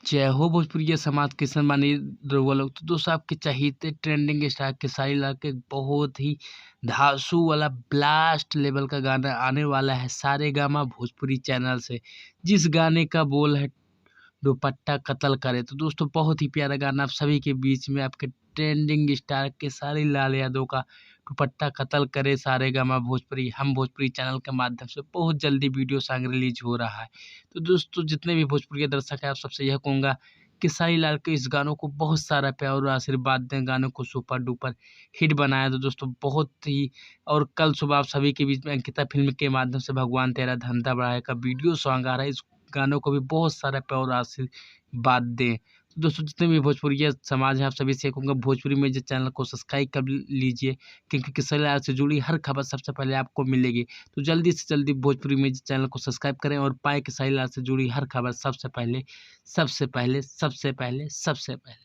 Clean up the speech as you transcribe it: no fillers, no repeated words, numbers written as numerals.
जय हो भोजपुरिया समाज के सम्मानी रउआ लोग। तो दोस्तों आपके चहीते ट्रेंडिंग स्टार खेसारी लाल के बहुत ही धांसू वाला ब्लास्ट लेवल का गाना आने वाला है सारेगामा भोजपुरी चैनल से, जिस गाने का बोल है दुपट्टा कत्ल करे। तो दोस्तों बहुत ही प्यारा गाना आप सभी के बीच में आपके ट्रेंडिंग स्टार खेसारी लाल यादव का दुपट्टा कत्ल करे सारेगामा भोजपुरी हम भोजपुरी चैनल के माध्यम से बहुत जल्दी वीडियो सॉन्ग रिलीज हो रहा है। तो दोस्तों जितने भी भोजपुरी के दर्शक हैं आप सबसे यह कहूँगा खेसारी लाल के इस गानों को बहुत सारा प्यार और आशीर्वाद दें, गानों को सुपर डुपर हिट बनाया। तो दोस्तों बहुत ही और कल सुबह आप सभी के बीच में अंकिता फिल्म के माध्यम से भगवान तेरा धंधा बढ़ाए का वीडियो सॉन्ग आ रहा है। इस गानों को भी बहुत सारा प्यार और आशीर्वाद दें। तो दोस्तों जितने भी भोजपुरिया समाज है आप सभी से कहूँगा भोजपुरी में जो चैनल को सब्सक्राइब कर लीजिए, क्योंकि खेसारी लाल से जुड़ी हर खबर सबसे पहले आपको मिलेगी। तो जल्दी से जल्दी भोजपुरी में चैनल को सब्सक्राइब करें और पाएं खेसारी लाल से जुड़ी हर खबर सबसे पहले सबसे पहले सबसे पहले सबसे पहले।